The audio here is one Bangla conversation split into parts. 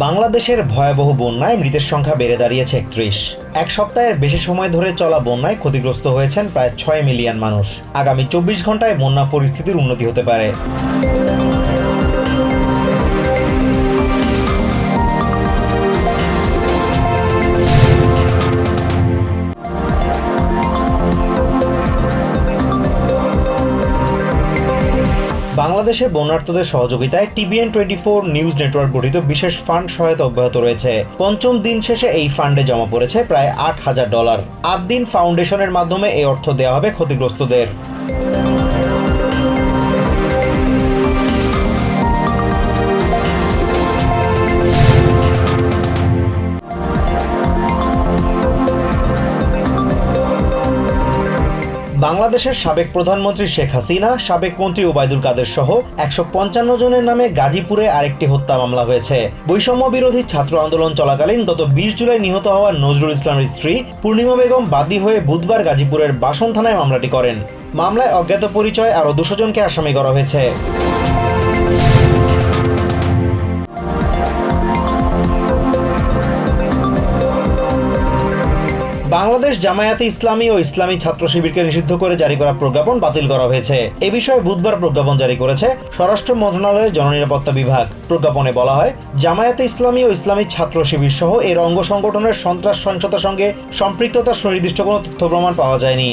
বাংলাদেশের ভয়াবহ বন্যায় মৃতের সংখ্যা বেড়ে দাঁড়িয়েছে ৩১। এক সপ্তাহের বেশি সময় ধরে চলা বন্যায় ক্ষতিগ্রস্ত হয়েছেন প্রায় ৬ মিলিয়ন মানুষ। আগামী ২৪ ঘন্টায় বন্যা পরিস্থিতির উন্নতি হতে পারে। বাংলাদেশে বন্যার্তদের সহযোগিতায় TVN24 নিউজ নেটওয়ার্ক গঠিত বিশেষ ফান্ড সহায়তা অব্যাহত রয়েছে। পঞ্চম দিন শেষে এই ফান্ডে জমা পড়েছে প্রায় $৮,০০০। আদ্দিন ফাউন্ডেশনের মাধ্যমে এই অর্থ দেওয়া হবে ক্ষতিগ্রস্তদের। বাংলাদেশের সাবেক প্রধানমন্ত্রী শেখ হাসিনা, সাবেক মন্ত্রী ওবায়দুল কাদের সহ ১৫৫ জনের নামে গাজীপুরে আরেকটি হত্যা মামলা হয়েছে। বৈষম্য বিরোধী ছাত্র আন্দোলন চলাকালীন গত ২০ জুলাই নিহত হওয়া নজরুল ইসলামের স্ত্রী পূর্ণিমা বেগম বাদী হয়ে বুধবার গাজীপুরের বাসন থানায় মামলাটি করেন। মামলায় অজ্ঞাত পরিচয় আরও ২০০ জনকে আসামি করা হয়েছে। বাংলাদেশ জামায়াতে ইসলামী ও ইসলামী ছাত্র শিবিরকে নিষিদ্ধ করে জারি করা প্রজ্ঞাপন বাতিল করা হয়েছে। এ বিষয়ে বুধবার প্রজ্ঞাপন জারি করেছে স্বরাষ্ট্র মন্ত্রণালয়ের জননিরাপত্তা বিভাগ। প্রজ্ঞাপনে বলা হয়, জামায়াতে ইসলামী ও ইসলামী ছাত্র শিবির সহ এর অঙ্গ সংগঠনের সন্ত্রাস সহিংসতার সঙ্গে সম্পৃক্ততার সুনির্দিষ্ট কোনো তথ্য প্রমাণ পাওয়া যায়নি।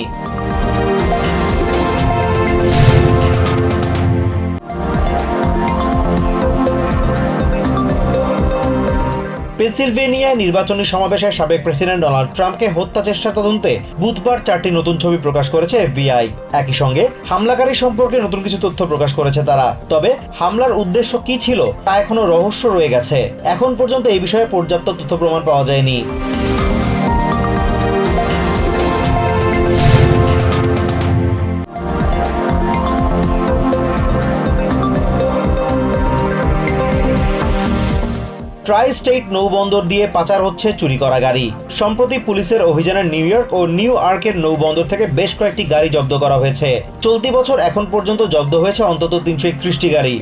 পেনসিলভেনিয়ায় নির্বাচনী সমাবেশে সাবেক প্রেসিডেন্ট ডোনাল্ড ট্রাম্পকে হত্যা চেষ্টার তদন্তে বুধবার ৪টি নতুন ছবি প্রকাশ করেছে FBI। একই সঙ্গে হামলাকারী সম্পর্কে নতুন কিছু তথ্য প্রকাশ করেছে তারা। তবে হামলার উদ্দেশ্য কি ছিল তা এখনো রহস্য রয়ে গেছে। এখন পর্যন্ত এই বিষয়ে পর্যাপ্ত তথ্য প্রমাণ পাওয়া যায়নি। ট্রাই স্টেট নৌবন্দর দিয়ে পাচার হচ্ছে চুরি করা গাড়ি। সম্প্রতি পুলিশের অভিযানে নিউ ইয়র্ক ও নিউ আর্কের নৌবন্দর থেকে বেশ কয়েকটি গাড়ি জব্দ করা হয়েছে। চলতি বছর এখন পর্যন্ত জব্দ হয়েছে অন্তত ৩৩১টি গাড়ি।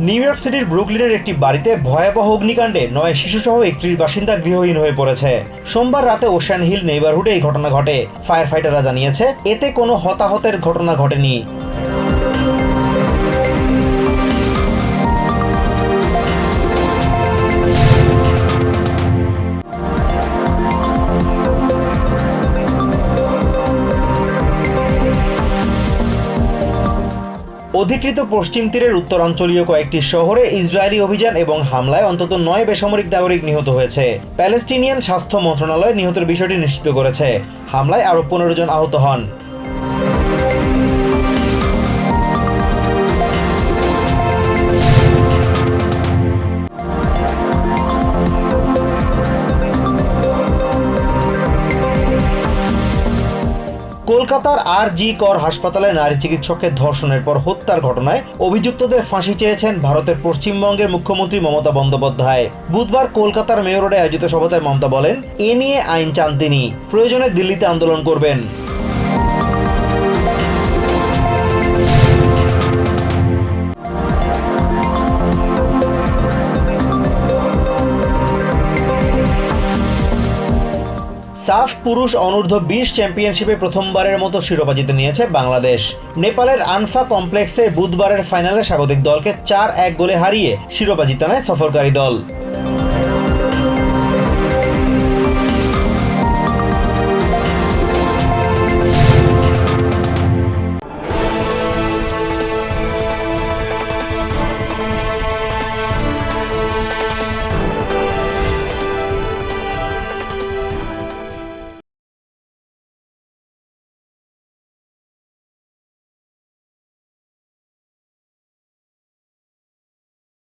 নিউ ইয়র্ক সিটির ব্রুকলিনের একটি বাড়িতে ভয়াবহ অগ্নিকাণ্ডে ৯ শিশুসহ ৩১ বাসিন্দা গৃহহীন হয়ে পড়েছে। সোমবার রাতে ওশান হিল নেইবারহুডে এই ঘটনা ঘটে। ফায়ার ফাইটাররা জানিয়েছে, এতে কোনো হতাহতের ঘটনা ঘটেনি। অধিকৃত পশ্চিম তীরের উত্তরাঞ্চলীয় কয়েকটি শহরে ইসরায়েলি অভিযান এবং হামলায় অন্তত ৯ বেসামরিক নাগরিক নিহত হয়েছে। প্যালেস্টিনিয়ান স্বাস্থ্য মন্ত্রণালয় নিহতের বিষয়টি নিশ্চিত করেছে। হামলায় আরও ১৫ জন আহত হন। কলকাতার RG কর হাসপাতালে নারী চিকিৎসককে ধর্ষণের পর হত্যার ঘটনায় অভিযুক্তদের ফাঁসি চেয়েছেন ভারতের পশ্চিমবঙ্গের মুখ্যমন্ত্রী মমতা বন্দ্যোপাধ্যায়। বুধবার কলকাতার মেয়র রোডে আয়োজিত সভায় মমতা বলেন, এ নিয়ে আইন চান তিনি, প্রয়োজনে দিল্লিতে আন্দোলন করবেন। সাফ পুরুষ অনূর্ধ্ব-20 চ্যাম্পিয়নশিপে প্রথমবারের মতো শিরোপা জিতে নিয়েছে বাংলাদেশ। নেপালের আনফা কমপ্লেক্সে বুধবারের ফাইনালে স্বাগতিক দলকে ৪-১ গোলে হারিয়ে শিরোপা জিতে নেয় সফরকারী দল।